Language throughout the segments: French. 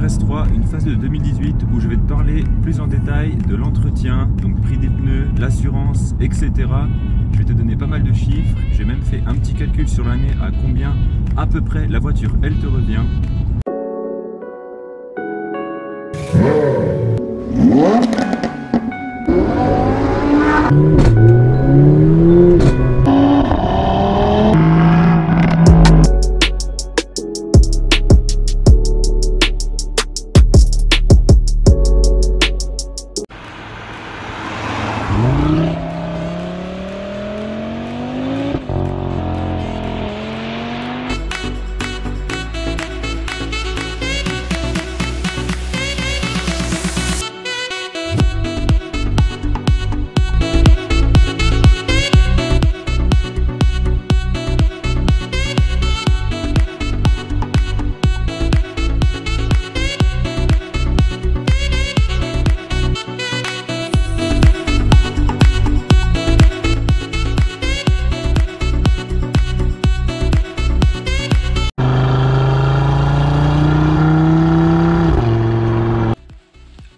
RS3, une phase de 2018 où je vais te parler plus en détail de l'entretien, donc prix des pneus, l'assurance, etc. Je vais te donner pas mal de chiffres, j'ai même fait un petit calcul sur l'année à combien à peu près la voiture elle te revient.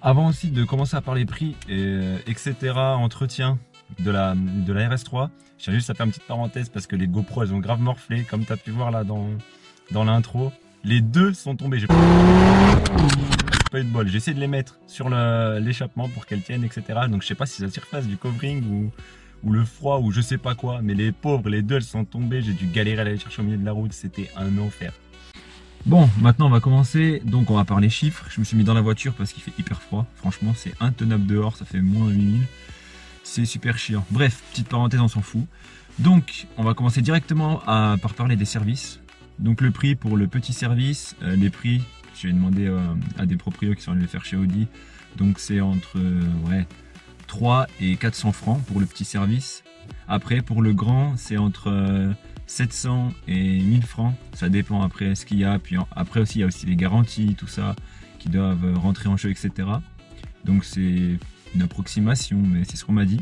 Avant aussi de commencer à parler prix, etc., entretien de la RS3, je tiens juste à faire une petite parenthèse parce que les GoPro elles ont grave morflé, comme tu as pu voir là dans l'intro. Les deux sont tombés, j'ai pas eu de bol. J'ai essayé de les mettre sur l'échappement pour qu'elles tiennent, etc. Donc je sais pas si c'est la surface du covering ou le froid ou je sais pas quoi, mais les pauvres, les deux elles sont tombées, j'ai dû galérer à aller chercher au milieu de la route, c'était un enfer. Bon, maintenant on va commencer, donc on va parler chiffres. Je me suis mis dans la voiture parce qu'il fait hyper froid. Franchement, c'est intenable dehors, ça fait moins 8000. C'est super chiant. Bref, petite parenthèse, on s'en fout. Donc, on va commencer directement par parler des services. Donc le prix pour le petit service, les prix, je vais demander à des proprios qui sont allés les faire chez Audi. Donc c'est entre 3 et 400 francs pour le petit service. Après, pour le grand, c'est entre 700 et 1000 francs, ça dépend après ce qu'il y a, puis après aussi il y a aussi les garanties, tout ça, qui doivent rentrer en jeu, etc. Donc c'est une approximation, mais c'est ce qu'on m'a dit.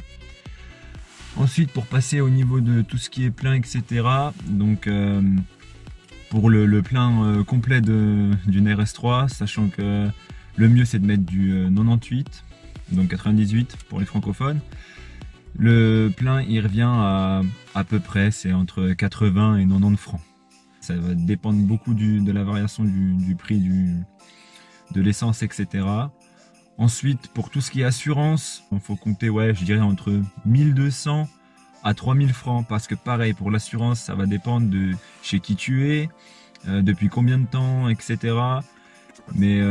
Ensuite, pour passer au niveau de tout ce qui est plein, etc. Donc pour le plein complet d'une RS3, sachant que le mieux c'est de mettre du 98, donc 98 pour les francophones. Le plein il revient à peu près, c'est entre 80 et 90 francs. Ça va dépendre beaucoup de la variation du prix de l'essence, etc. Ensuite, pour tout ce qui est assurance, il faut compter, je dirais entre 1200 à 3000 francs. Parce que pareil, pour l'assurance, ça va dépendre de chez qui tu es, depuis combien de temps, etc. Mais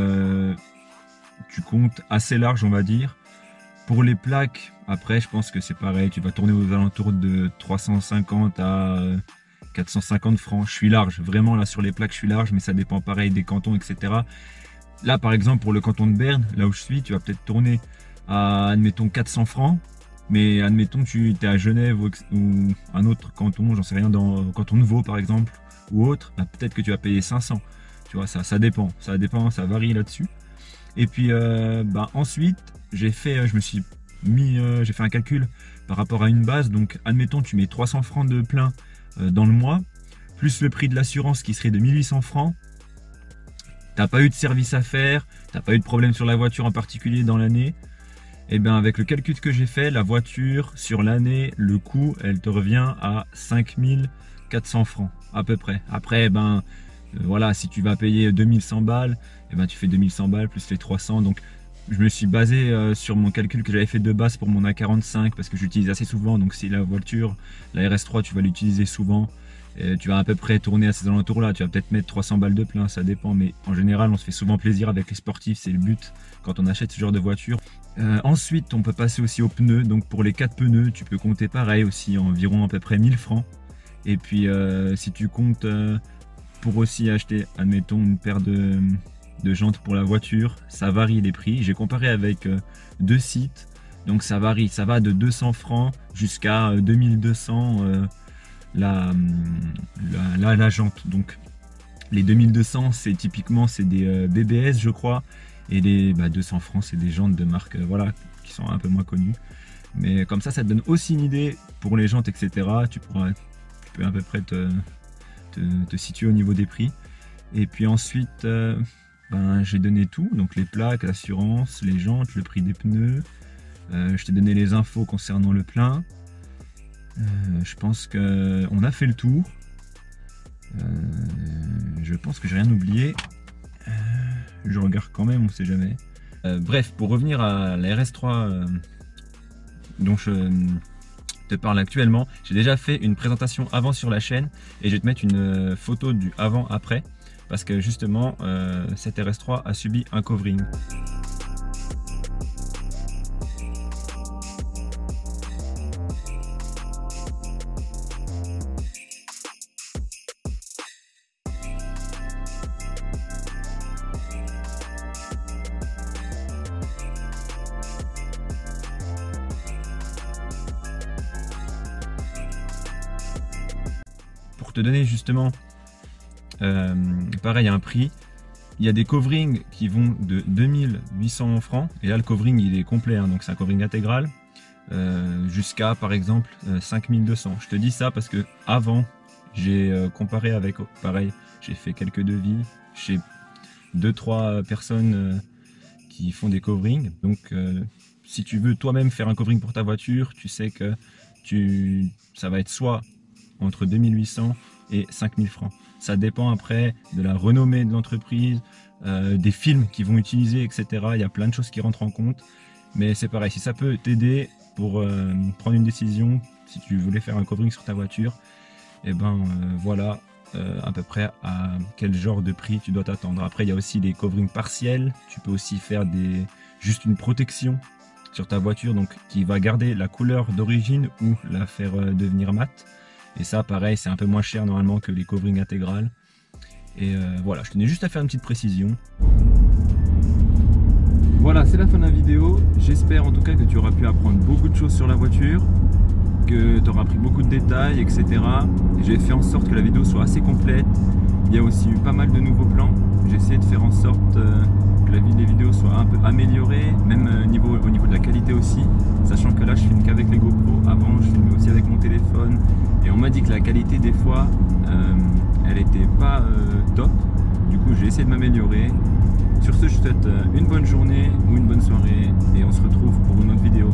tu comptes assez large, on va dire. Pour les plaques, après je pense que c'est pareil, tu vas tourner aux alentours de 350 à 450 francs. Je suis large, vraiment là sur les plaques je suis large, mais ça dépend pareil des cantons, etc. Là par exemple pour le canton de Berne, là où je suis, tu vas peut-être tourner à admettons 400 francs, mais admettons tu es à Genève ou un autre canton, j'en sais rien, dans le canton de Vaud par exemple, ou autre, peut-être que tu vas payer 500. Tu vois, ça dépend, ça varie là-dessus. Et puis ensuite, j'ai fait un calcul par rapport à une base. Donc admettons tu mets 300 francs de plein dans le mois, plus le prix de l'assurance qui serait de 1800 francs. T'as pas eu de service à faire, t'as pas eu de problème sur la voiture en particulier dans l'année. Et bien avec le calcul que j'ai fait, la voiture sur l'année, le coût, elle te revient à 5400 francs à peu près. Après voilà, si tu vas payer 2100 balles, tu fais 2100 balles plus les 300. Donc je me suis basé sur mon calcul que j'avais fait de base pour mon A45 parce que j'utilise assez souvent. Donc si la voiture, la RS3, tu vas l'utiliser souvent, tu vas à peu près tourner à ces alentours là. Tu vas peut-être mettre 300 balles de plein, ça dépend. Mais en général, on se fait souvent plaisir avec les sportifs, c'est le but quand on achète ce genre de voiture. Ensuite, on peut passer aussi aux pneus. Donc pour les 4 pneus, tu peux compter pareil aussi, environ à peu près 1000 francs. Et puis si tu comptes pour aussi acheter, admettons, une paire de jantes pour la voiture, ça varie les prix. J'ai comparé avec deux sites, donc ça varie, ça va de 200 francs jusqu'à 2200 la jante. Donc les 2200 c'est typiquement c'est des BBS je crois, et les 200 francs c'est des jantes de marque qui sont un peu moins connues. Mais comme ça te donne aussi une idée pour les jantes, etc. Tu peux à peu près te situer au niveau des prix. Et puis ensuite ben, j'ai donné tout, donc les plaques, l'assurance, les jantes, le prix des pneus. Je t'ai donné les infos concernant le plein. Je pense qu'on a fait le tour. Je pense que j'ai rien oublié. Je regarde quand même, on sait jamais. Bref, pour revenir à la RS3 dont je te parle actuellement, j'ai déjà fait une présentation avant sur la chaîne et je vais te mettre une photo du avant-après parce que justement cette RS3 a subi un covering. Pour te donner justement pareil un prix, il y a des coverings qui vont de 2800 francs et là le covering il est complet hein, donc c'est un covering intégral jusqu'à par exemple 5200. Je te dis ça parce que avant j'ai comparé avec pareil, j'ai fait quelques devis chez 2-3 personnes qui font des coverings, donc si tu veux toi-même faire un covering pour ta voiture, tu sais que ça va être soit entre 2800 et 5000 francs. Ça dépend après de la renommée de l'entreprise, des films qu'ils vont utiliser, etc. Il y a plein de choses qui rentrent en compte. Mais c'est pareil, si ça peut t'aider pour prendre une décision, si tu voulais faire un covering sur ta voiture, et ben voilà à peu près à quel genre de prix tu dois t'attendre. Après, il y a aussi les coverings partiels. Tu peux aussi faire juste une protection sur ta voiture, donc qui va garder la couleur d'origine ou la faire devenir mate. Et ça, pareil, c'est un peu moins cher normalement que les coverings intégrales. Et voilà, je tenais juste à faire une petite précision. Voilà, c'est la fin de la vidéo. J'espère en tout cas que tu auras pu apprendre beaucoup de choses sur la voiture, que tu auras appris beaucoup de détails, etc. J'ai fait en sorte que la vidéo soit assez complète. Il y a aussi eu pas mal de nouveaux plans. J'ai essayé de faire en sorte que les vidéos soient un peu améliorées, même au niveau de la qualité aussi, sachant que là je filme qu'avec les GoPro, avant je filmais aussi avec mon téléphone et on m'a dit que la qualité des fois elle était pas top, du coup j'ai essayé de m'améliorer. Sur ce, je te souhaite une bonne journée ou une bonne soirée et on se retrouve pour une autre vidéo.